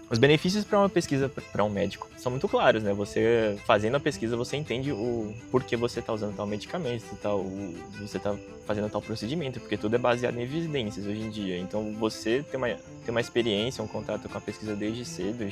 Os benefícios para uma pesquisa para um médico são muito claros, né? Você fazendo a pesquisa, você entende o porquê você está usando tal medicamento, você está fazendo tal procedimento, porque tudo é baseado em evidências hoje em dia. Então, você ter uma experiência, um contato com a pesquisa desde cedo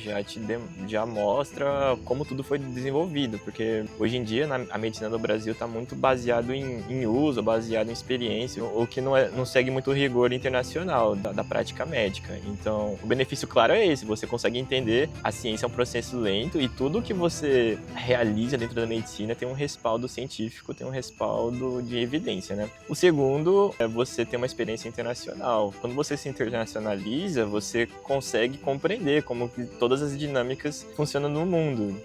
já mostra como tudo foi desenvolvido, porque hoje em dia a medicina do Brasil está muito baseado em uso, baseado em experiência, o que não segue muito o rigor internacional da prática médica. Então, o benefício claro é esse: você consegue entender a ciência é um processo lento e tudo que você realiza dentro da medicina tem um respaldo científico, tem um respaldo de evidência, né? O segundo é você ter uma experiência internacional. Quando você se internacionaliza, você consegue compreender como que todas as dinâmicas funcionam no mundo.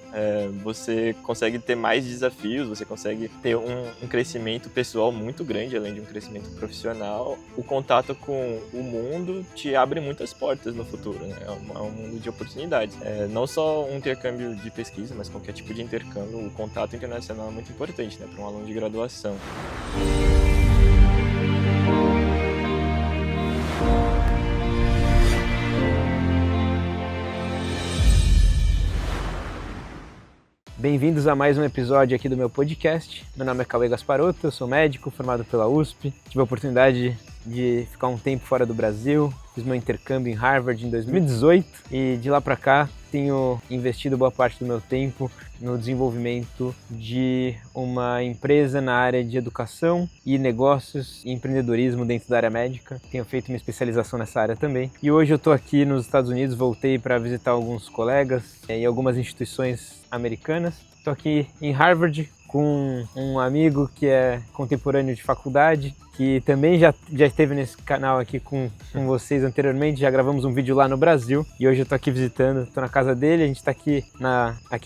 Você consegue ter mais desafios, você consegue ter um crescimento pessoal muito grande, além de um crescimento profissional. O contato com o mundo te abre muitas portas no futuro, né? É um mundo de oportunidades. Não só um intercâmbio de pesquisa, mas qualquer tipo de intercâmbio. O contato internacional é muito importante, né, para um aluno de graduação. Bem-vindos a mais um episódio aqui do meu podcast. Meu nome é Cauê Gasparotto, eu sou médico formado pela USP. Tive a oportunidade de ficar um tempo fora do Brasil, fiz meu intercâmbio em Harvard em 2018 e de lá para cá tenho investido boa parte do meu tempo no desenvolvimento de uma empresa na área de educação e negócios e empreendedorismo dentro da área médica. Tenho feito uma especialização nessa área também. E hoje eu estou aqui nos Estados Unidos, voltei para visitar alguns colegas e algumas instituições americanas. Estou aqui em Harvard com um amigo que é contemporâneo de faculdade, que também já esteve nesse canal aqui com vocês anteriormente, já gravamos um vídeo lá no Brasil e hoje eu tô aqui visitando, tô na casa dele, a gente tá aqui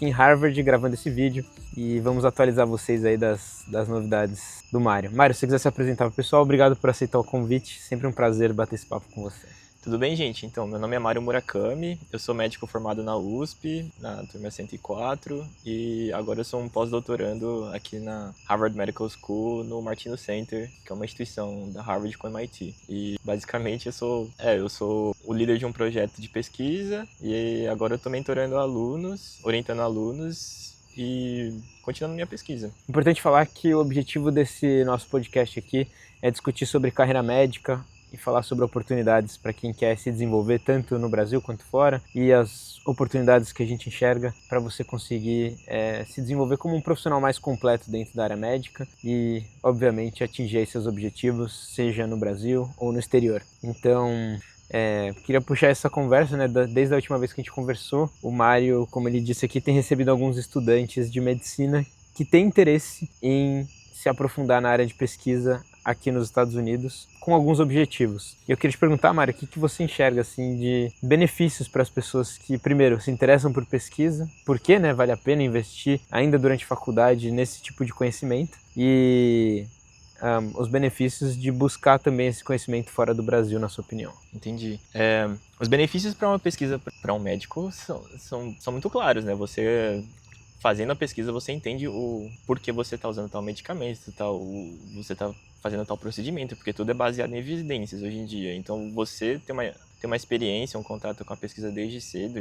em Harvard gravando esse vídeo e vamos atualizar vocês aí das novidades do Mário. Mário, se você quiser se apresentar pro pessoal, obrigado por aceitar o convite, sempre um prazer bater esse papo com você. Tudo bem, gente? Então, meu nome é Mário Murakami, eu sou médico formado na USP, na turma 104, e agora eu sou um pós-doutorando aqui na Harvard Medical School, no Martino Center, que é uma instituição da Harvard com MIT. E, basicamente, eu sou o líder de um projeto de pesquisa, e agora eu estou mentorando alunos, orientando alunos e continuando minha pesquisa. Importante falar que o objetivo desse nosso podcast aqui é discutir sobre carreira médica, e falar sobre oportunidades para quem quer se desenvolver tanto no Brasil quanto fora e as oportunidades que a gente enxerga para você conseguir se desenvolver como um profissional mais completo dentro da área médica e, obviamente, atingir aí seus objetivos, seja no Brasil ou no exterior. Então, queria puxar essa conversa, né? Desde a última vez que a gente conversou, o Mário, como ele disse aqui, tem recebido alguns estudantes de medicina que têm interesse em se aprofundar na área de pesquisa aqui nos Estados Unidos, com alguns objetivos. E eu queria te perguntar, Mário, o que você enxerga assim, de benefícios para as pessoas que, primeiro, se interessam por pesquisa, por que, né, vale a pena investir ainda durante a faculdade nesse tipo de conhecimento, e os benefícios de buscar também esse conhecimento fora do Brasil, na sua opinião. Entendi. Os benefícios para uma pesquisa para um médico são muito claros, né? Você fazendo a pesquisa, você entende o porquê você está usando tal medicamento, você está fazendo tal procedimento, porque tudo é baseado em evidências hoje em dia. Então, você ter uma experiência, um contato com a pesquisa desde cedo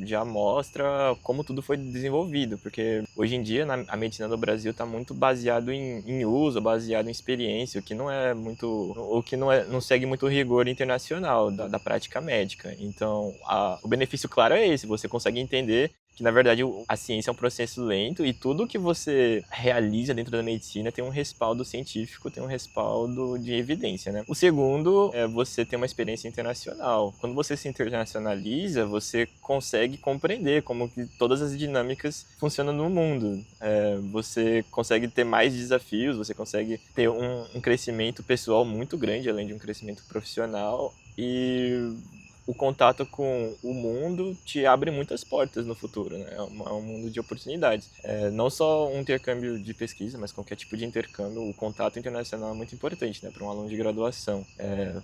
já mostra como tudo foi desenvolvido, porque hoje em dia a medicina do Brasil está muito baseado em uso, baseado em experiência, o que não segue muito o rigor internacional da prática médica. Então, o benefício claro é esse: você consegue entender que, na verdade, a ciência é um processo lento e tudo que você realiza dentro da medicina tem um respaldo científico, tem um respaldo de evidência, né? O segundo é você ter uma experiência internacional. Quando você se internacionaliza, você consegue compreender como que todas as dinâmicas funcionam no mundo. Você consegue ter mais desafios, você consegue ter um crescimento pessoal muito grande, além de um crescimento profissional, e o contato com o mundo te abre muitas portas no futuro, né? É um mundo de oportunidades. Não só um intercâmbio de pesquisa, mas qualquer tipo de intercâmbio. O contato internacional é muito importante, né, para um aluno de graduação.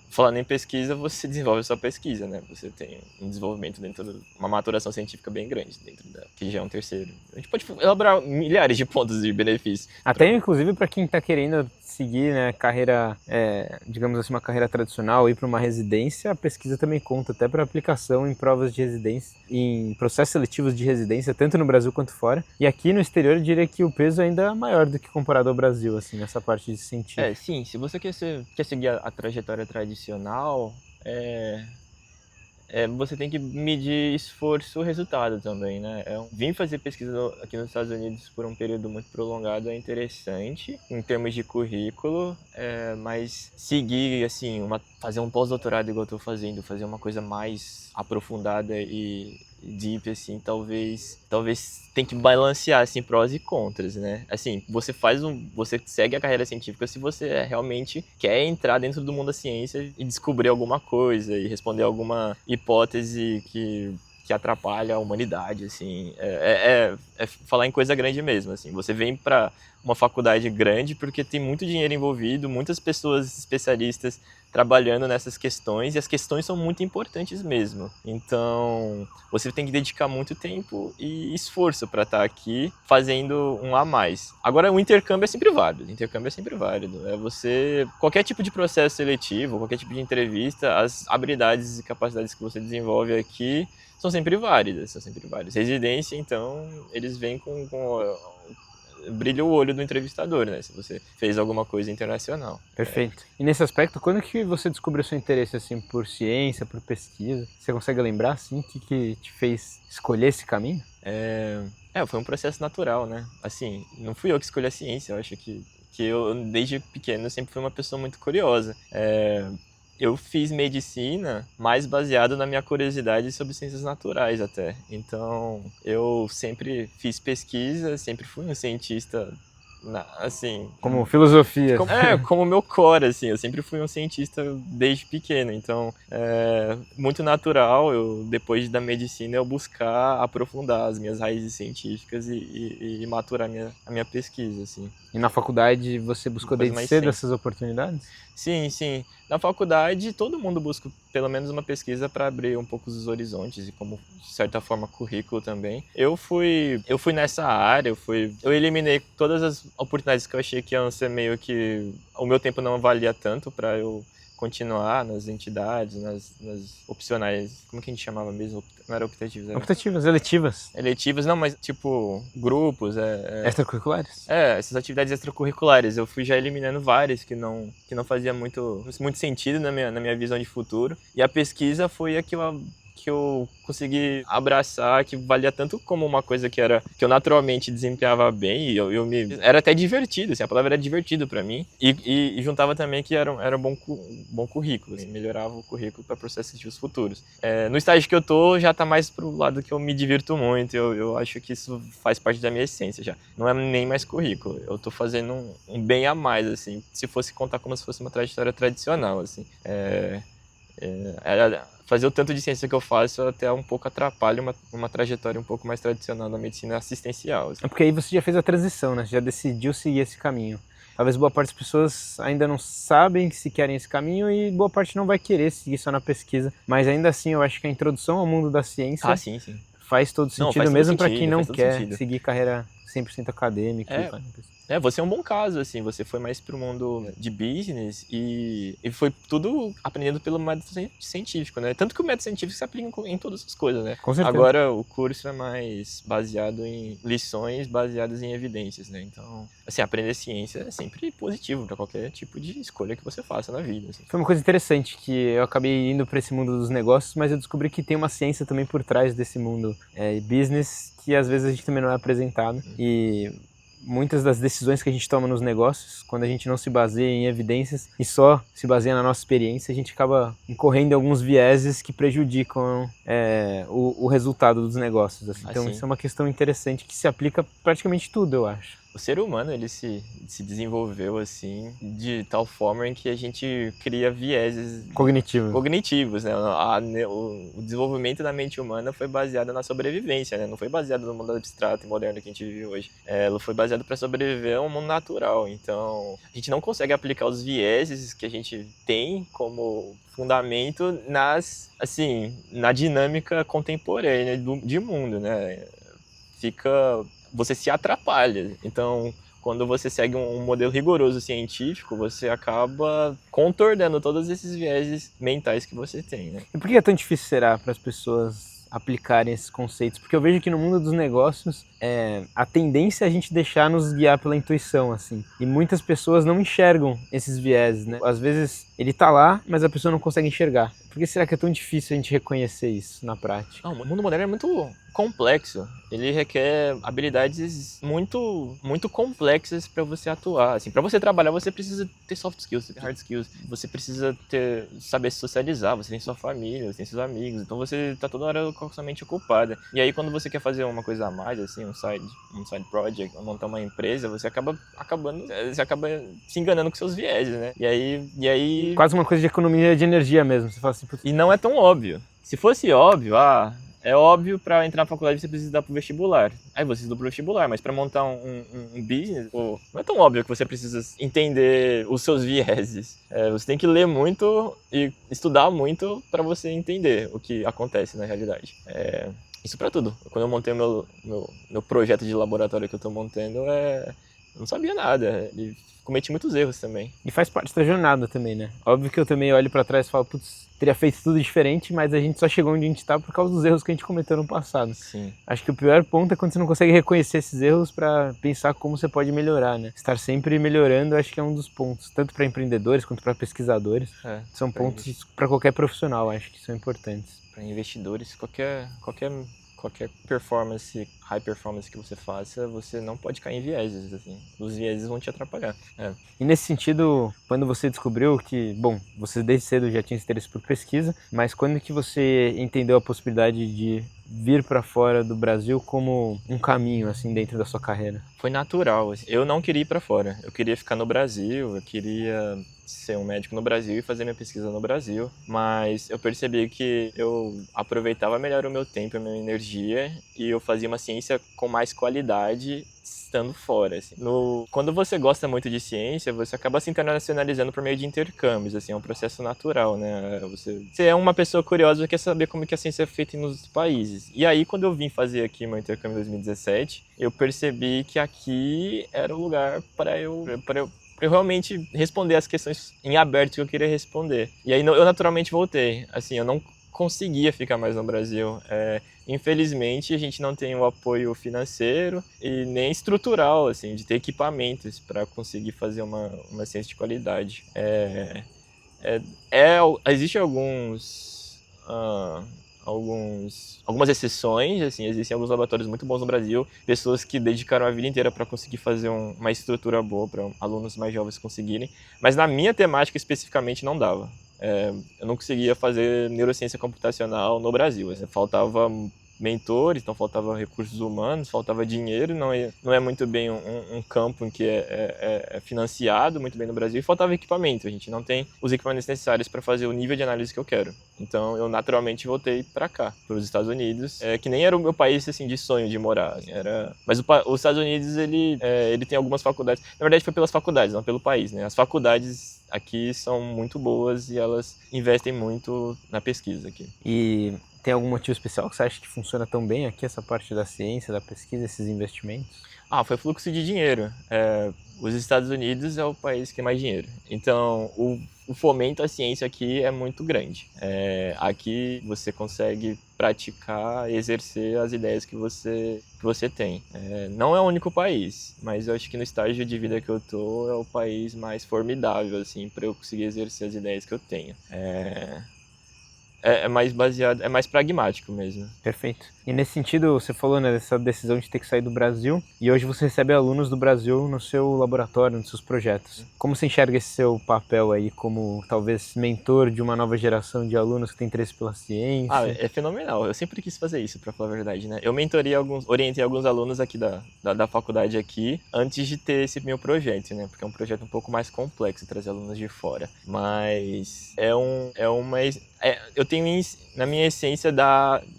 Falando em pesquisa, você desenvolve a sua pesquisa, né? Você tem um desenvolvimento uma maturação científica bem grande que já é um terceiro. A gente pode elaborar milhares de pontos de benefício. Até inclusive para quem está querendo seguir, né, carreira, digamos assim, uma carreira tradicional, ir para uma residência, a pesquisa também conta até para aplicação em provas de residência, em processos seletivos de residência, tanto no Brasil quanto fora. E aqui no exterior eu diria que o peso ainda é maior do que comparado ao Brasil, assim, nessa parte de científica. Sim, se você quer seguir a trajetória tradicional, você tem que medir esforço-resultado também, né? Vim fazer pesquisa aqui nos Estados Unidos por um período muito prolongado é interessante em termos de currículo, mas seguir, assim, fazer um pós-doutorado igual eu estou fazendo, fazer uma coisa mais aprofundada e deep, assim, talvez tem que balancear, assim, prós e contras, né? Assim, você segue a carreira científica se você realmente quer entrar dentro do mundo da ciência e descobrir alguma coisa e responder alguma hipótese que atrapalha a humanidade, assim. É falar em coisa grande mesmo, assim. Você vem para uma faculdade grande porque tem muito dinheiro envolvido, muitas pessoas especialistas trabalhando nessas questões, e as questões são muito importantes mesmo. Então, você tem que dedicar muito tempo e esforço para estar aqui fazendo um a mais. Agora, o intercâmbio é sempre válido. Qualquer tipo de processo seletivo, qualquer tipo de entrevista, as habilidades e capacidades que você desenvolve aqui são sempre válidas. Residência, então, eles vêm com brilha o olho do entrevistador, né? Se você fez alguma coisa internacional. Perfeito. E nesse aspecto, quando que você descobriu seu interesse, assim, por ciência, por pesquisa? Você consegue lembrar, assim, o que te fez escolher esse caminho? Foi um processo natural, né? Assim, não fui eu que escolhi a ciência, eu acho que eu, desde pequeno, sempre fui uma pessoa muito curiosa. Eu fiz medicina mais baseado na minha curiosidade sobre ciências naturais até. Então, eu sempre fiz pesquisa, sempre fui um cientista, assim... Como filosofia. Como meu core, assim. Eu sempre fui um cientista desde pequeno. Então, muito natural, depois da medicina, eu buscar aprofundar as minhas raízes científicas e maturar a minha pesquisa, assim. E na faculdade você buscou desde cedo essas oportunidades? Sim. Na faculdade, todo mundo busca pelo menos uma pesquisa para abrir um pouco os horizontes e, como, de certa forma, currículo também. Eu fui nessa área, eu eliminei todas as oportunidades que eu achei que iam ser meio que... O meu tempo não valia tanto para eu continuar nas entidades, nas opcionais, como que a gente chamava mesmo? Não era optativas, era... Optativas, eletivas. Eletivas, não, mas tipo, grupos, extracurriculares? Essas atividades extracurriculares, eu fui já eliminando várias que não fazia muito sentido na minha visão de futuro, e a pesquisa foi a que eu consegui abraçar, que valia tanto como uma coisa que eu naturalmente desempenhava bem, e era até divertido, assim, a palavra era divertido para mim, e juntava também que era um bom currículo, assim, melhorava o currículo para processos seletivos futuros. No estágio que eu tô, já tá mais pro lado que eu me divirto muito, eu acho que isso faz parte da minha essência já, não é nem mais currículo, eu tô fazendo um bem a mais, assim, se fosse contar como se fosse uma trajetória tradicional, assim, fazer o tanto de ciência que eu faço até um pouco atrapalha uma trajetória um pouco mais tradicional da medicina assistencial. Assim. É porque aí você já fez a transição, né? Você já decidiu seguir esse caminho. Talvez boa parte das pessoas ainda não sabem se querem esse caminho e boa parte não vai querer seguir só na pesquisa. Mas ainda assim, eu acho que a introdução ao mundo da ciência sim. faz todo sentido, mesmo para quem não quer seguir carreira 100% acadêmica. Você é um bom caso, assim, você foi mais pro mundo de business e foi tudo aprendendo pelo método científico, né? Tanto que o método científico se aplica em todas as coisas, né? Com certeza. Agora o curso é mais baseado em lições baseadas em evidências, né? Então, assim, aprender ciência é sempre positivo para qualquer tipo de escolha que você faça na vida. Assim. Foi uma coisa interessante que eu acabei indo para esse mundo dos negócios, mas eu descobri que tem uma ciência também por trás desse mundo business que às vezes a gente também não é apresentado. E muitas das decisões que a gente toma nos negócios, quando a gente não se baseia em evidências e só se baseia na nossa experiência, a gente acaba incorrendo em alguns vieses que prejudicam o resultado dos negócios. Assim. Então isso é uma questão interessante que se aplica praticamente tudo, eu acho. O ser humano, ele se desenvolveu, assim, de tal forma em que a gente cria vieses... Cognitivos, né? O desenvolvimento da mente humana foi baseado na sobrevivência, né? Não foi baseado no mundo abstrato e moderno que a gente vive hoje. Ela foi baseado para sobreviver a um mundo natural. Então, a gente não consegue aplicar os vieses que a gente tem como fundamento na dinâmica contemporânea de mundo, né? Você se atrapalha. Então, quando você segue um modelo rigoroso científico, você acaba contornando todos esses vieses mentais que você tem, né? E por que é tão difícil será para as pessoas aplicarem esses conceitos? Porque eu vejo que no mundo dos negócios a tendência é a gente deixar nos guiar pela intuição, assim. E muitas pessoas não enxergam esses vieses, né? Às vezes ele tá lá, mas a pessoa não consegue enxergar. Por que será que é tão difícil a gente reconhecer isso na prática? Não, o mundo moderno é muito complexo. Ele requer habilidades muito complexas para você atuar. Assim, para você trabalhar, você precisa ter soft skills, ter hard skills. Você precisa saber se socializar. Você tem sua família, você tem seus amigos. Então você tá toda hora com a sua mente ocupada. E aí quando você quer fazer uma coisa a mais, assim, um side project, montar uma empresa, você acaba se enganando com seus vieses, né? E aí Quase uma coisa de economia de energia mesmo. Você fala assim, e não é tão óbvio. Se fosse óbvio, é óbvio para entrar na faculdade você precisa estudar pro vestibular. Aí você estuda pro vestibular, mas para montar um business, não é tão óbvio que você precisa entender os seus vieses. Você tem que ler muito e estudar muito para você entender o que acontece na realidade. Isso para tudo. Quando eu montei o meu projeto de laboratório que eu tô montando, eu não sabia nada. E cometi muitos erros também. E faz parte da jornada também, né? Óbvio que eu também olho pra trás e falo, putz, teria feito tudo diferente, mas a gente só chegou onde a gente tá por causa dos erros que a gente cometeu no passado. Sim. Acho que o pior ponto é quando você não consegue reconhecer esses erros pra pensar como você pode melhorar, né? Estar sempre melhorando, acho que é um dos pontos, tanto pra empreendedores quanto pra pesquisadores. São pontos pra qualquer profissional, acho que são importantes. Para investidores, qualquer performance, high performance que você faça, você não pode cair em vieses, assim. Os vieses vão te atrapalhar. E nesse sentido, quando você descobriu que, bom, você desde cedo já tinha interesse por pesquisa, mas quando que você entendeu a possibilidade de vir para fora do Brasil como um caminho, assim, dentro da sua carreira? Foi natural, assim. Eu não queria ir para fora. Eu queria ficar no Brasil, eu queria ser um médico no Brasil e fazer minha pesquisa no Brasil, mas eu percebi que eu aproveitava melhor o meu tempo, a minha energia, e eu fazia uma ciência com mais qualidade estando fora, assim. Quando você gosta muito de ciência, você acaba se internacionalizando por meio de intercâmbios, assim, é um processo natural, né? Você é uma pessoa curiosa e quer saber como que a ciência é feita nos outros países. E aí, quando eu vim fazer aqui meu intercâmbio em 2017, eu percebi que aqui era o lugar para eu realmente responder as questões em aberto que eu queria responder. E aí eu naturalmente voltei. Assim, eu não conseguia ficar mais no Brasil. Infelizmente, a gente não tem o apoio financeiro e nem estrutural, assim, de ter equipamentos para conseguir fazer uma ciência de qualidade. Existem algumas exceções, assim, existem alguns laboratórios muito bons no Brasil, pessoas que dedicaram a vida inteira para conseguir fazer uma estrutura boa para alunos mais jovens conseguirem, mas na minha temática especificamente não dava. Eu não conseguia fazer neurociência computacional no Brasil, assim, faltava mentores, então faltava recursos humanos, faltava dinheiro, não é muito bem um campo em que é financiado muito bem no Brasil, e faltava equipamento, a gente não tem os equipamentos necessários para fazer o nível de análise que eu quero. Então eu naturalmente voltei para cá, para os Estados Unidos, que nem era o meu país assim, de sonho de morar, assim, mas os Estados Unidos ele tem algumas faculdades, na verdade foi pelas faculdades, não pelo país, né? As faculdades aqui são muito boas e elas investem muito na pesquisa aqui. E tem algum motivo especial que você acha que funciona tão bem aqui, essa parte da ciência, da pesquisa, esses investimentos? Foi fluxo de dinheiro. Os Estados Unidos é o país que tem mais dinheiro. Então, o fomento à ciência aqui é muito grande. Aqui você consegue praticar e exercer as ideias que você tem. Não é o único país, mas eu acho que no estágio de vida que eu tô é o país mais formidável, assim, para eu conseguir exercer as ideias que eu tenho. É mais baseado, é mais pragmático mesmo. Perfeito. E nesse sentido, você falou, né, dessa decisão de ter que sair do Brasil, e hoje você recebe alunos do Brasil no seu laboratório, nos seus projetos. Como você enxerga esse seu papel aí como, talvez, mentor de uma nova geração de alunos que tem interesse pela ciência? É fenomenal. Eu sempre quis fazer isso, pra falar a verdade, né? Eu orientei alguns alunos aqui da faculdade aqui, antes de ter esse meu projeto, né? Porque é um projeto um pouco mais complexo, trazer alunos de fora. Mas eu tenho na minha essência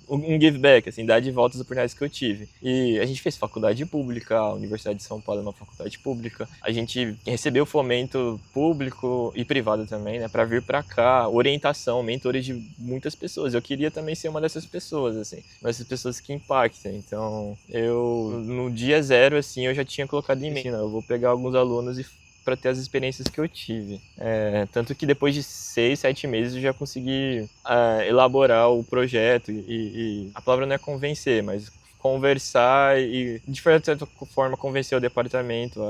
um give back, assim, dar de volta as oportunidades que eu tive. E a gente fez faculdade pública, a Universidade de São Paulo é uma faculdade pública. A gente recebeu fomento público e privado também, né, para vir para cá, orientação, mentores de muitas pessoas. Eu queria também ser uma dessas pessoas, assim, uma dessas pessoas que impactam. Então, no dia zero, assim, eu já tinha colocado em mente, né, eu vou pegar alguns alunos para ter as experiências que eu tive. Tanto que depois de 6, 7 meses eu já consegui elaborar o projeto e a palavra não é convencer, mas conversar e, de certa forma, convencer o departamento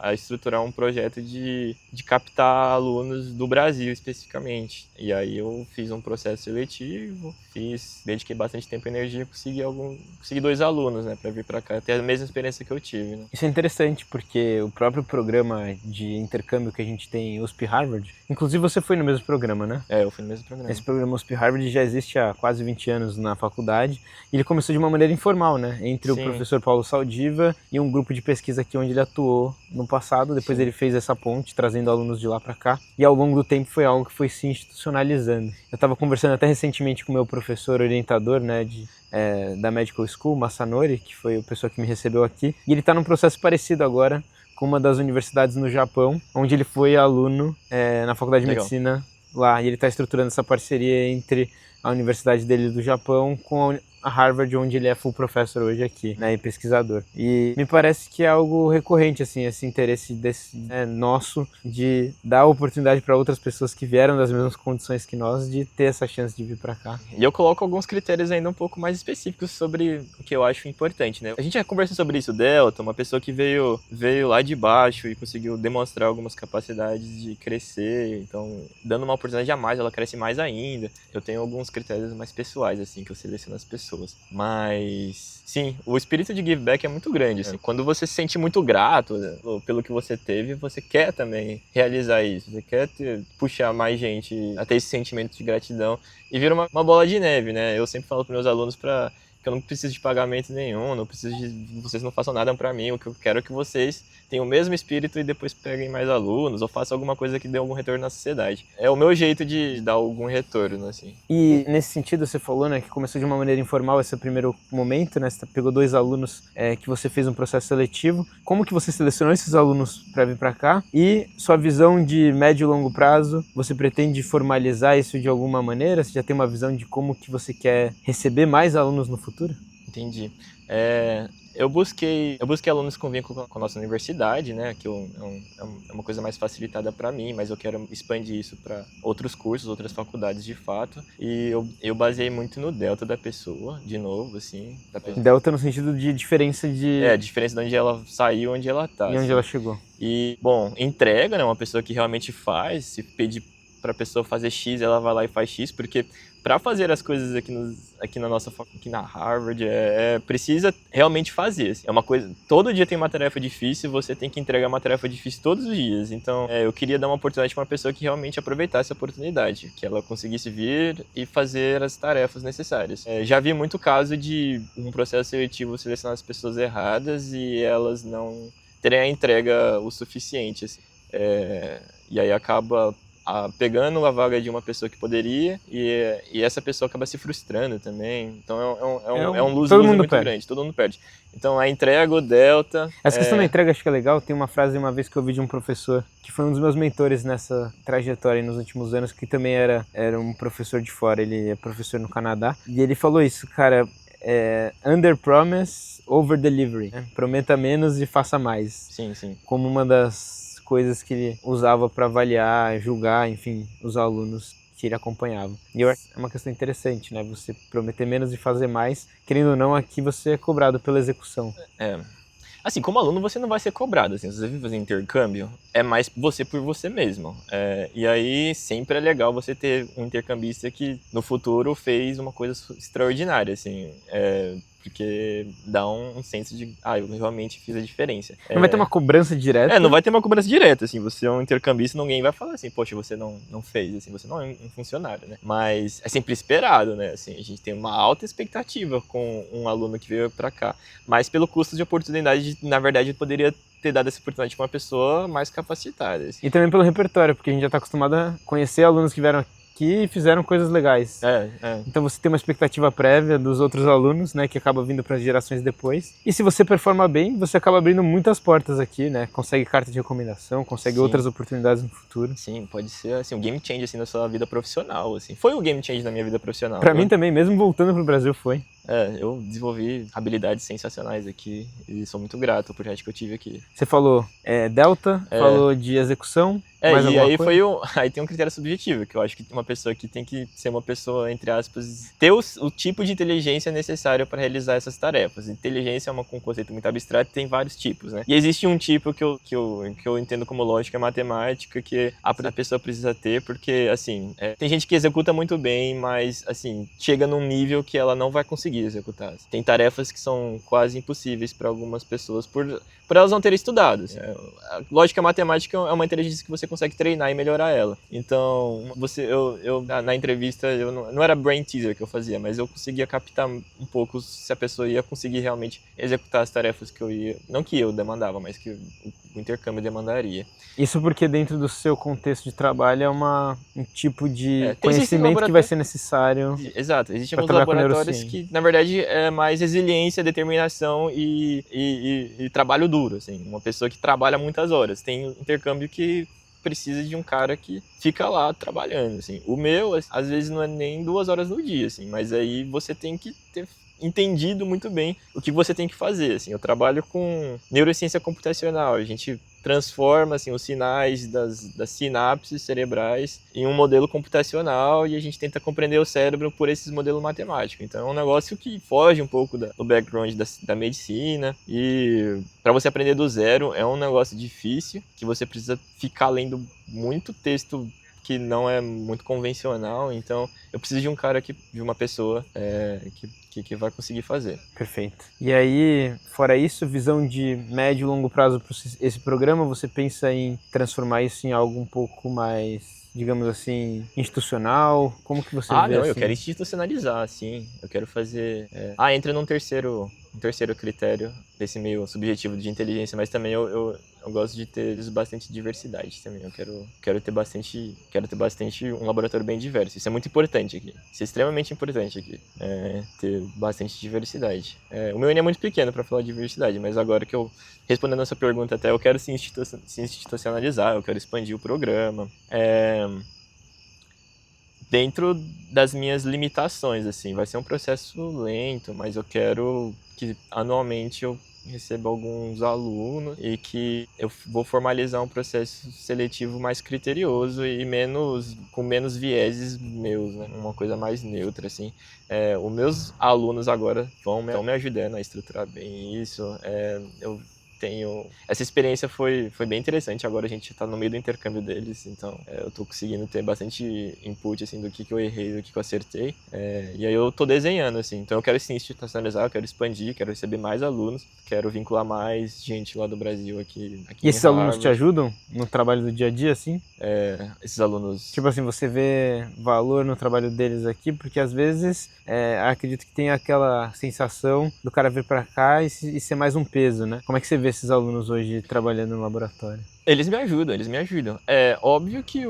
a estruturar um projeto de captar alunos do Brasil, especificamente. E aí eu fiz um processo seletivo, dediquei bastante tempo e energia, consegui 2 alunos, né, para vir para cá, ter a mesma experiência que eu tive, né? Isso é interessante, porque o próprio programa de intercâmbio que a gente tem, USP-Harvard, inclusive você foi no mesmo programa, né? Eu fui no mesmo programa. Esse programa USP-Harvard já existe há quase 20 anos na faculdade, e ele começou de uma maneira informal, né? Entre Sim. o professor Paulo Saldiva e um grupo de pesquisa aqui onde ele atuou no passado. Depois ele fez essa ponte, trazendo alunos de lá para cá. E ao longo do tempo foi algo que foi se institucionalizando. Eu estava conversando até recentemente com o meu professor orientador, né, da Medical School, Masanori, que foi a pessoa que me recebeu aqui. E ele está num processo parecido agora com uma das universidades no Japão, onde ele foi aluno na Faculdade de Medicina lá. E ele está estruturando essa parceria entre a universidade dele do Japão com a Harvard, onde ele é full professor hoje aqui, né, e pesquisador. E me parece que é algo recorrente, assim, esse interesse nosso de dar oportunidade para outras pessoas que vieram das mesmas condições que nós de ter essa chance de vir para cá. E eu coloco alguns critérios ainda um pouco mais específicos sobre o que eu acho importante, né? A gente já conversou sobre isso, o Delta, uma pessoa que veio lá de baixo e conseguiu demonstrar algumas capacidades de crescer, então, dando uma oportunidade a mais, ela cresce mais ainda. Eu tenho alguns critérios mais pessoais, assim, que eu seleciono as pessoas. Mas, sim, o espírito de give back é muito grande, assim. Quando você se sente muito grato, né, pelo que você teve, você quer também realizar isso. Você quer puxar mais gente a ter esse sentimento de gratidão e vira uma bola de neve, né? Eu sempre falo para meus alunos que eu não preciso de pagamento nenhum, vocês não façam nada para mim, o que eu quero é que vocês tenham o mesmo espírito e depois peguem mais alunos ou façam alguma coisa que dê algum retorno na sociedade. É o meu jeito de dar algum retorno, assim. E nesse sentido você falou, né, que começou de uma maneira informal esse primeiro momento, né, você pegou 2 alunos que você fez um processo seletivo. Como que você selecionou esses alunos para vir para cá? E sua visão de médio e longo prazo, você pretende formalizar isso de alguma maneira? Você já tem uma visão de como que você quer receber mais alunos no futuro? Entendi. Eu busquei alunos que convinham com a nossa universidade, né, que é uma coisa mais facilitada para mim, mas eu quero expandir isso para outros cursos, outras faculdades de fato, e eu baseei muito no delta da pessoa, de novo, assim. Delta no sentido de diferença de... diferença de onde ela saiu, onde ela tá. E onde assim. ela chegou. E, bom, entrega, né, uma pessoa que realmente faz, se pedir para a pessoa fazer X, ela vai lá e faz X, porque para fazer as coisas aqui na Harvard, precisa realmente fazer. Assim. É uma coisa, todo dia tem uma tarefa difícil, você tem que entregar uma tarefa difícil todos os dias. Então, eu queria dar uma oportunidade para uma pessoa que realmente aproveitasse a oportunidade, que ela conseguisse vir e fazer as tarefas necessárias. Já vi muito caso de um processo seletivo selecionar as pessoas erradas e elas não terem a entrega o suficiente. Assim. E aí acaba pegando a vaga de uma pessoa que poderia e essa pessoa acaba se frustrando também. Então é um lose-lose muito grande, todo mundo perde. Então a entrega, o delta... Essa questão da entrega acho que é legal. Tem uma frase uma vez que eu ouvi de um professor que foi um dos meus mentores nessa trajetória nos últimos anos, que também era um professor de fora, ele é professor no Canadá, e ele falou isso, cara, under promise, over delivery, né? Prometa menos e faça mais. Sim, sim. Como uma das coisas que ele usava para avaliar, julgar, enfim, os alunos que ele acompanhava. E é uma questão interessante, né? Você prometer menos e fazer mais, querendo ou não, aqui você é cobrado pela execução. Assim, como aluno você não vai ser cobrado, assim, se você vir fazer intercâmbio, é mais você por você mesmo. E aí sempre é legal você ter um intercambista que no futuro fez uma coisa extraordinária, assim, porque dá um senso de, eu realmente fiz a diferença. Não vai ter uma cobrança direta? Não vai ter uma cobrança direta, assim, você é um intercambista, ninguém vai falar assim, poxa, você não fez, assim, você não é um funcionário, né? Mas é sempre esperado, né, assim, a gente tem uma alta expectativa com um aluno que veio pra cá, mas pelo custo de oportunidade, na verdade, eu poderia ter dado essa oportunidade para uma pessoa mais capacitada. Assim. E também pelo repertório, porque a gente já está acostumado a conhecer alunos que vieram que fizeram coisas legais. É. Então você tem uma expectativa prévia dos outros alunos, né, que acaba vindo para as gerações depois. E se você performa bem, você acaba abrindo muitas portas aqui, né? Consegue carta de recomendação, consegue Sim. outras oportunidades no futuro. Sim, pode ser assim, um game change assim, na sua vida profissional. Assim. Foi um game change na minha vida profissional. Para mim também, mesmo voltando pro Brasil, foi. Eu desenvolvi habilidades sensacionais aqui e sou muito grato ao projeto que eu tive aqui. Você falou Delta, falou de execução, mais e alguma aí coisa? aí tem um critério subjetivo, que eu acho que uma pessoa aqui tem que ser uma pessoa, entre aspas, ter o tipo de inteligência necessário para realizar essas tarefas. Inteligência é um conceito muito abstrato, tem vários tipos, né? E existe um tipo que eu entendo como lógica matemática, que a pessoa precisa ter, porque, assim, tem gente que executa muito bem, mas, assim, chega num nível que ela não vai conseguir executar. Tem tarefas que são quase impossíveis para algumas pessoas por elas não terem estudado. Assim. A lógica matemática é uma inteligência que você consegue treinar e melhorar ela. Então, na entrevista, eu não era brain teaser que eu fazia, mas eu conseguia captar um pouco se a pessoa ia conseguir realmente executar as tarefas que eu ia, não que eu demandava, mas que o intercâmbio demandaria. Isso porque dentro do seu contexto de trabalho é um tipo de tem conhecimento que vai ser necessário. Exato, existem alguns laboratórios que, na verdade, é mais resiliência, determinação e trabalho duro, assim. Uma pessoa que trabalha muitas horas. Tem intercâmbio que precisa de um cara que fica lá trabalhando, assim. O meu, às vezes, não é nem 2 horas no dia, assim, mas aí você tem que ter entendido muito bem o que você tem que fazer, assim. Eu trabalho com neurociência computacional, a gente transforma assim, os sinais das sinapses cerebrais em um modelo computacional e a gente tenta compreender o cérebro por esses modelos matemáticos. Então é um negócio que foge um pouco do background da medicina e para você aprender do zero é um negócio difícil, que você precisa ficar lendo muito texto que não é muito convencional, então eu preciso de um cara, de uma pessoa que vai conseguir fazer. Perfeito. E aí, fora isso, visão de médio e longo prazo para esse programa, você pensa em transformar isso em algo um pouco mais, digamos assim, institucional? Como que você vê não, assim? Eu quero institucionalizar, assim, eu quero fazer... entra num terceiro critério desse meio subjetivo de inteligência, mas também eu gosto de ter bastante diversidade também. Eu quero ter bastante um laboratório bem diverso. Isso é muito importante aqui. Isso é extremamente importante aqui. Ter bastante diversidade. O meu N é muito pequeno para falar de diversidade, mas agora que eu respondendo a sua pergunta até, eu quero se institucionalizar, eu quero expandir o programa. Dentro das minhas limitações, assim, vai ser um processo lento, mas eu quero que anualmente eu receba alguns alunos e que eu vou formalizar um processo seletivo mais criterioso e com menos vieses meus, né? Uma coisa mais neutra, assim. Os meus alunos agora estão me ajudando a estruturar bem isso. Essa experiência foi bem interessante. Agora a gente está no meio do intercâmbio deles, então eu estou conseguindo ter bastante input assim, do que eu errei, do que eu acertei. E aí eu estou desenhando, assim. Então eu quero sim institucionalizar, eu quero expandir, quero receber mais alunos, quero vincular mais gente lá do Brasil aqui E esses alunos te ajudam no trabalho do dia a dia, assim? Esses alunos... Tipo assim, você vê valor no trabalho deles aqui, porque às vezes acredito que tem aquela sensação do cara vir para cá e ser mais um peso, né? Como é que você vê esses alunos hoje trabalhando no laboratório? Eles me ajudam. É óbvio que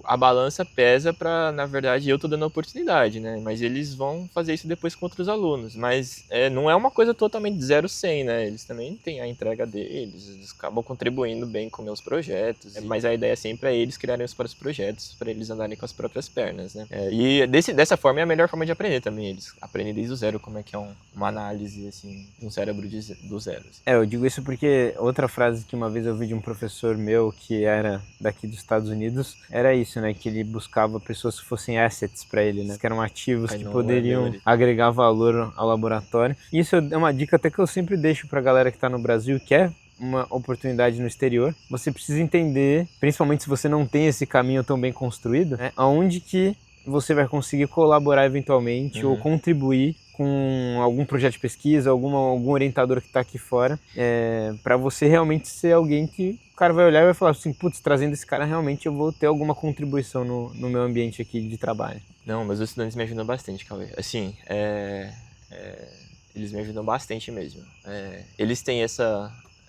a balança pesa pra, na verdade, eu tô dando a oportunidade, né? Mas eles vão fazer isso depois com outros alunos. Mas não é uma coisa totalmente 0-100, né? Eles também têm a entrega deles, eles acabam contribuindo bem com meus projetos. Mas a ideia sempre é eles criarem os próprios projetos, para eles andarem com as próprias pernas, né? E dessa forma é a melhor forma de aprender também. Eles aprendem desde o zero como é que é uma análise, assim, de um cérebro do zero. Assim. Eu digo isso porque outra frase que uma vez eu vi de um professor meu que era daqui dos Estados Unidos era isso, né? Que ele buscava pessoas que fossem assets para ele, né? Que eram ativos que poderiam agregar valor ao laboratório. E isso é uma dica até que eu sempre deixo pra galera que tá no Brasil e quer uma oportunidade no exterior. Você precisa entender, principalmente se você não tem esse caminho tão bem construído, né? Aonde que você vai conseguir colaborar eventualmente ou contribuir com algum projeto de pesquisa, algum orientador que está aqui fora, para você realmente ser alguém que o cara vai olhar e vai falar assim, putz, trazendo esse cara realmente eu vou ter alguma contribuição no meu ambiente aqui de trabalho. Não, mas os estudantes me ajudam bastante, Cauê. Assim, eles me ajudam bastante mesmo. Eles têm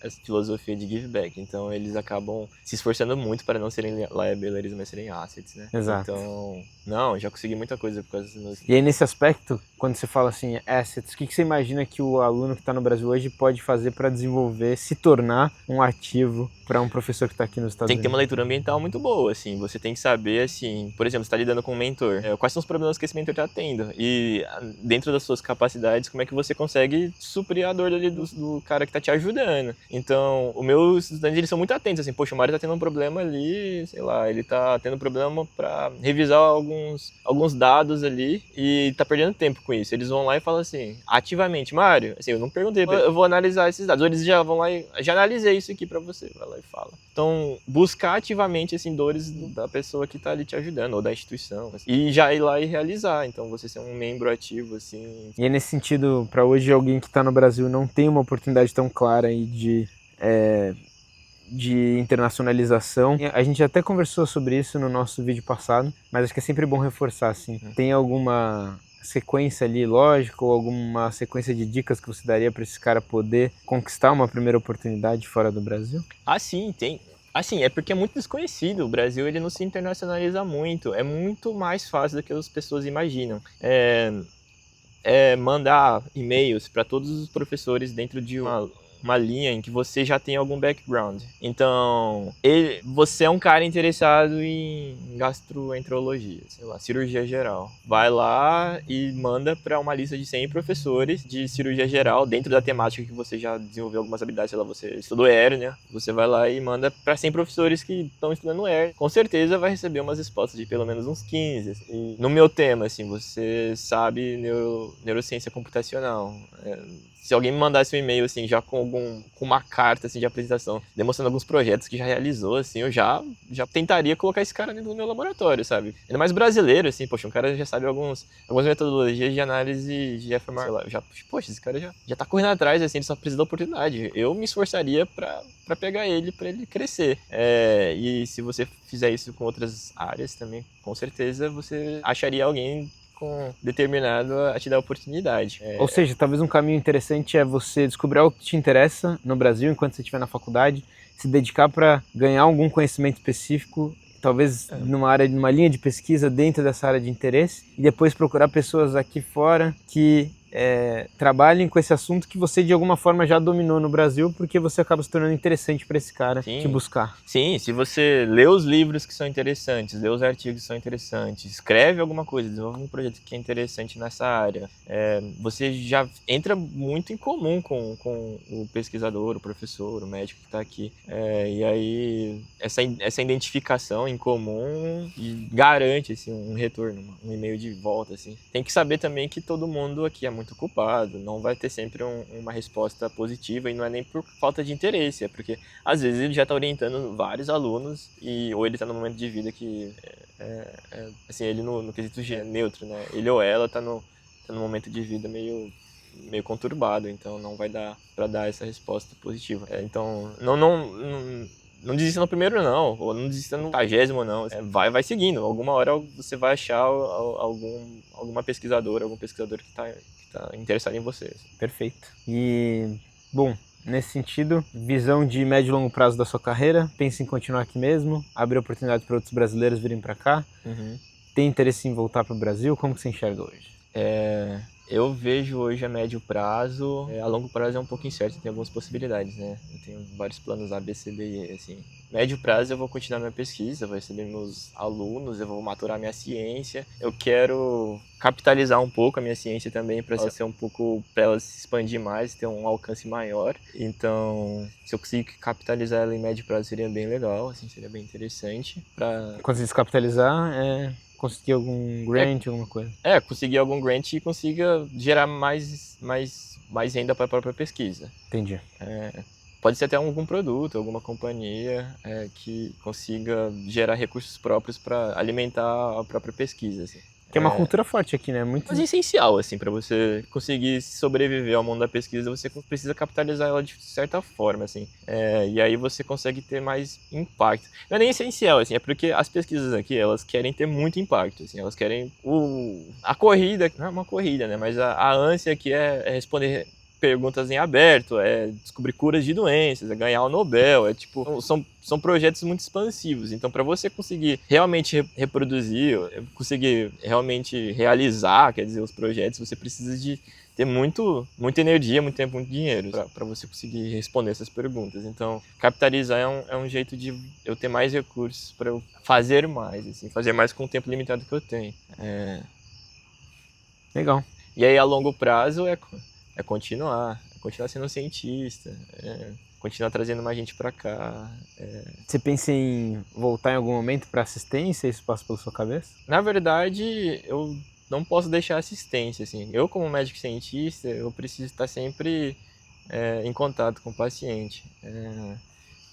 essa filosofia de give back. Então eles acabam se esforçando muito para não serem liabilities, mas serem assets, né? Exato. Então, não, já consegui muita coisa por causa dos meus... E aí, nesse aspecto, quando você fala assim, assets, o que você imagina que o aluno que está no Brasil hoje pode fazer para desenvolver, se tornar um ativo para um professor que está aqui nos Estados Tem que ter Unidos? uma leitura ambiental muito boa, assim. Você tem que saber, assim, por exemplo, você está lidando com um mentor. Quais são os problemas que esse mentor está tendo? E dentro das suas capacidades, como é que você consegue suprir a dor ali do cara que está te ajudando? Então, os meus estudantes, eles são muito atentos, assim. Poxa, o Mário está tendo um problema ali, sei lá, ele está tendo um problema para revisar alguns dados ali e está perdendo tempo com isso. Eles vão lá e falam assim, ativamente, Mário, assim, eu não perguntei, eu vou analisar esses dados. Ou eles já vão lá e já analisei isso aqui para você, vai lá e fala. Então, buscar ativamente, assim, dores da pessoa que tá ali te ajudando, ou da instituição, assim, e já ir lá e realizar. Então, você ser um membro ativo, assim... E é nesse sentido, para hoje, alguém que está no Brasil não tem uma oportunidade tão clara aí de internacionalização. A gente até conversou sobre isso no nosso vídeo passado, mas acho que é sempre bom reforçar, assim. Tem alguma sequência ali lógica ou alguma sequência de dicas que você daria para esse cara poder conquistar uma primeira oportunidade fora do Brasil? Ah, sim, tem. Assim, é porque é muito desconhecido. O Brasil, ele não se internacionaliza muito. É muito mais fácil do que as pessoas imaginam. Mandar e-mails para todos os professores dentro de uma linha em que você já tem algum background. Então, você é um cara interessado em gastroenterologia, sei lá, cirurgia geral. Vai lá e manda para uma lista de 100 professores de cirurgia geral, dentro da temática que você já desenvolveu algumas habilidades, sei lá, você estudou hérnia, você vai lá e manda para 100 professores que estão estudando hérnia. Com certeza vai receber umas respostas de pelo menos uns 15. E no meu tema, assim, você sabe neurociência computacional. Se alguém me mandasse um e-mail, assim, já com uma carta, assim, de apresentação, demonstrando alguns projetos que já realizou, assim, eu já tentaria colocar esse cara dentro do meu laboratório, sabe? Ainda mais brasileiro, assim, poxa, um cara já sabe algumas metodologias de análise de FMR, sei lá, poxa, esse cara já tá correndo atrás, assim, ele só precisa da oportunidade. Eu me esforçaria pra pegar ele, pra ele crescer. E se você fizer isso com outras áreas também, com certeza você acharia alguém determinado a te dar oportunidade. Ou seja, talvez um caminho interessante é você descobrir algo que te interessa no Brasil enquanto você estiver na faculdade, se dedicar para ganhar algum conhecimento específico, talvez numa linha de pesquisa dentro dessa área de interesse, e depois procurar pessoas aqui fora que trabalhem com esse assunto que você de alguma forma já dominou no Brasil, porque você acaba se tornando interessante para esse cara te buscar. Sim, se você lê os livros que são interessantes, lê os artigos que são interessantes, escreve alguma coisa, desenvolve um projeto que é interessante nessa área, você já entra muito em comum com o pesquisador, o professor, o médico que está aqui. E aí essa identificação em comum garante assim, um retorno, um e-mail de volta. Assim. Tem que saber também que todo mundo aqui é muito ocupado, não vai ter sempre uma resposta positiva, e não é nem por falta de interesse, é porque às vezes ele já está orientando vários alunos ou ele está num momento de vida que assim, ele no quesito neutro, né? Ele ou ela está num momento de vida meio conturbado, então não vai dar para dar essa resposta positiva. Então não desista no primeiro não, ou não desista no 40º não, vai seguindo, alguma hora você vai achar alguma pesquisadora, algum pesquisador que tá interessado em você. Perfeito. E, bom, nesse sentido, visão de médio e longo prazo da sua carreira, pensa em continuar aqui mesmo, abrir oportunidade para outros brasileiros virem para cá, tem interesse em voltar para o Brasil, como que você enxerga hoje? Eu vejo hoje a médio prazo, a longo prazo é um pouco incerto, tem algumas possibilidades, né? Eu tenho vários planos A, B, C, D e E, assim. Médio prazo eu vou continuar minha pesquisa, vou receber meus alunos, eu vou maturar minha ciência. Eu quero capitalizar um pouco a minha ciência também para ela se expandir mais, ter um alcance maior. Então, se eu conseguir capitalizar ela em médio prazo seria bem legal, assim, seria bem interessante. Conseguir se capitalizar conseguir algum grant, alguma coisa? Conseguir algum grant e consiga gerar mais renda para a própria pesquisa. Entendi. Pode ser até algum produto, alguma companhia que consiga gerar recursos próprios para alimentar a própria pesquisa. Assim. Que é uma cultura forte aqui, né? Mas é essencial, assim, para você conseguir sobreviver ao mundo da pesquisa, você precisa capitalizar ela de certa forma, assim. E aí você consegue ter mais impacto. Não é nem essencial, assim, é porque as pesquisas aqui, elas querem ter muito impacto, assim. Elas querem a corrida, não é uma corrida, né? Mas a ânsia aqui é responder perguntas em aberto, descobrir curas de doenças, ganhar o Nobel, são projetos muito expansivos. Então, para você conseguir realmente reproduzir, conseguir realmente realizar, quer dizer, os projetos, você precisa de ter muita energia, muito tempo, muito dinheiro para você conseguir responder essas perguntas. Então, capitalizar é um jeito de eu ter mais recursos para eu fazer mais, assim, fazer mais com o tempo limitado que eu tenho. Legal. E aí, a longo prazo, é continuar sendo um cientista, continuar trazendo mais gente para cá. Você pensa em voltar em algum momento para assistência? Isso passa pela sua cabeça? Na verdade, eu não posso deixar assistência, assim. Eu, como médico cientista, eu preciso estar sempre em contato com o paciente.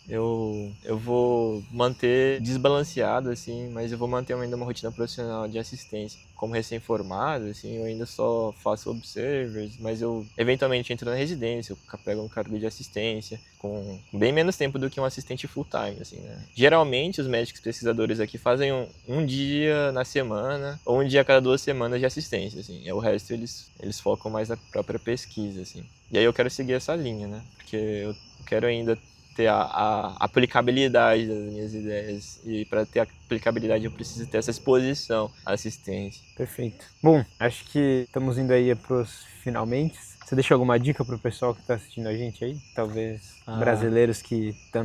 Eu vou manter desbalanceado, assim, mas eu vou manter ainda uma rotina profissional de assistência. Como recém-formado, assim, eu ainda só faço observers, mas eu eventualmente entro na residência, eu pego um cargo de assistência, com bem menos tempo do que um assistente full-time, assim, né? Geralmente, os médicos pesquisadores aqui fazem um dia na semana, ou um dia a cada 2 semanas de assistência, assim. E o resto, eles focam mais na própria pesquisa, assim. E aí eu quero seguir essa linha, né? Porque eu quero ainda ter a aplicabilidade das minhas ideias. E para ter aplicabilidade eu preciso ter essa exposição à assistência. Perfeito. Bom, acho que estamos indo aí para os finalmente. Você deixa alguma dica para o pessoal que está assistindo a gente aí? Talvez brasileiros que estão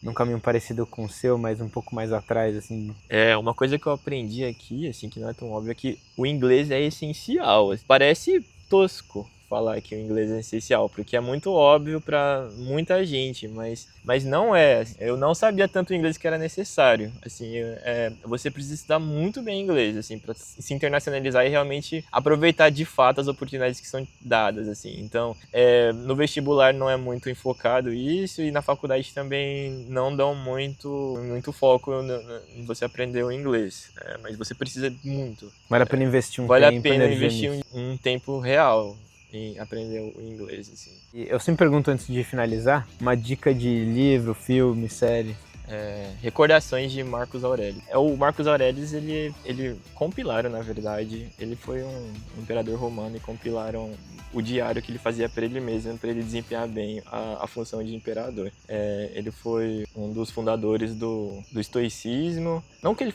num caminho parecido com o seu, mas um pouco mais atrás, assim. Uma coisa que eu aprendi aqui, assim, que não é tão óbvio, é que o inglês é essencial. Parece tosco falar que o inglês é essencial, porque é muito óbvio para muita gente, mas não é. Eu não sabia tanto o inglês que era necessário. Assim, você precisa estudar muito bem inglês, assim, para se internacionalizar e realmente aproveitar de fato as oportunidades que são dadas, assim. Então, no vestibular não é muito enfocado isso, e na faculdade também não dão muito foco em você aprender o inglês. Mas você precisa muito. Vale a pena investir Vale a pena investir um tempo real em aprender o inglês, assim. Eu sempre pergunto antes de finalizar, uma dica de livro, filme, série. Recordações de Marcos Aurélio. O Marcos Aurélio, ele compilaram, na verdade, ele foi um imperador romano e compilaram o diário que ele fazia para ele mesmo, para ele desempenhar bem a função de imperador. Ele foi um dos fundadores do estoicismo. Não que ele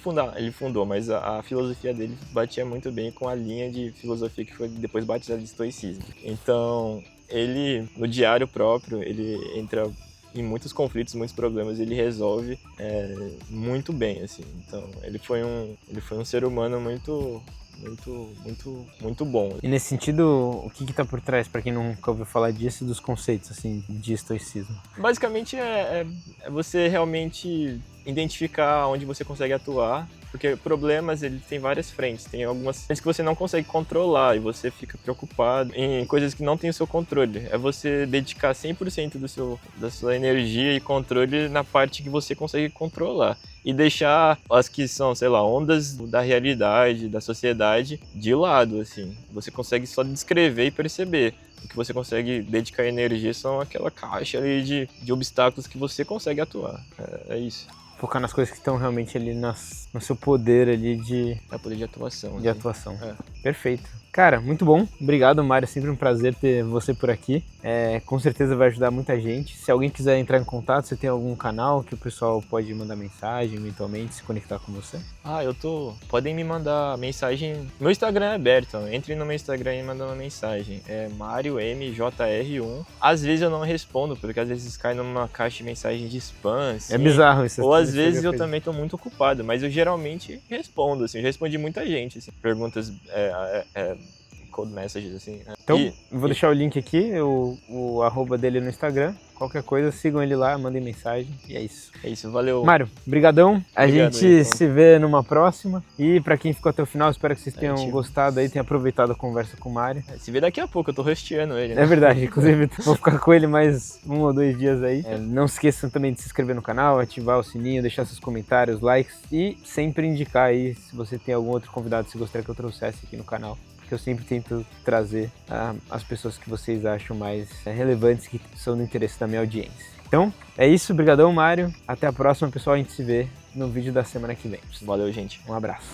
fundou, mas a filosofia dele batia muito bem com a linha de filosofia que foi depois batizada de estoicismo. Então, ele, no diário próprio, ele entra em muitos conflitos, muitos problemas, ele resolve muito bem, assim. Então, ele foi um ser humano muito bom. E nesse sentido, o que está por trás, para quem nunca ouviu falar disso, dos conceitos assim de estoicismo? Basicamente é você realmente identificar onde você consegue atuar, porque problemas, ele tem várias frentes, tem algumas frentes que você não consegue controlar e você fica preocupado em coisas que não tem o seu controle. É você dedicar 100% da sua energia e controle na parte que você consegue controlar e deixar as que são, sei lá, ondas da realidade, da sociedade de lado, assim. Você consegue só descrever e perceber. O que você consegue dedicar energia são aquela caixa ali de obstáculos que você consegue atuar. É isso. Focar nas coisas que estão realmente ali no seu poder ali de poder de atuação. De atuação. Perfeito. Cara, muito bom. Obrigado, Mário. É sempre um prazer ter você por aqui. Com certeza vai ajudar muita gente. Se alguém quiser entrar em contato, você tem algum canal que o pessoal pode mandar mensagem, eventualmente, se conectar com você? Podem me mandar mensagem. Meu Instagram é aberto. Entre no meu Instagram e mandem uma mensagem. É MarioMJR1. Às vezes eu não respondo, porque às vezes cai numa caixa de mensagem de spam, assim. É bizarro isso. Ou às vezes eu também tô muito ocupado, mas eu geralmente respondo, assim. Eu respondi muita gente, assim. Perguntas, code messages, assim. Então, vou deixar o link aqui, o arroba dele no Instagram. Qualquer coisa, sigam ele lá, mandem mensagem. E é isso. É isso, valeu. Mário, brigadão. A gente se vê numa próxima. E pra quem ficou até o final, espero que vocês tenham gostado aí, tenham aproveitado a conversa com o Mário. Se vê daqui a pouco, eu tô rosteando ele, né? É verdade, inclusive vou ficar com ele mais 1 ou 2 dias aí. Não se esqueçam também de se inscrever no canal, ativar o sininho, deixar seus comentários, likes e sempre indicar aí se você tem algum outro convidado que você gostaria que eu trouxesse aqui no canal. Porque eu sempre tento trazer as pessoas que vocês acham mais relevantes, que são do interesse da minha audiência. Então, é isso. Obrigadão, Mário. Até a próxima, pessoal. A gente se vê no vídeo da semana que vem. Valeu, gente. Um abraço.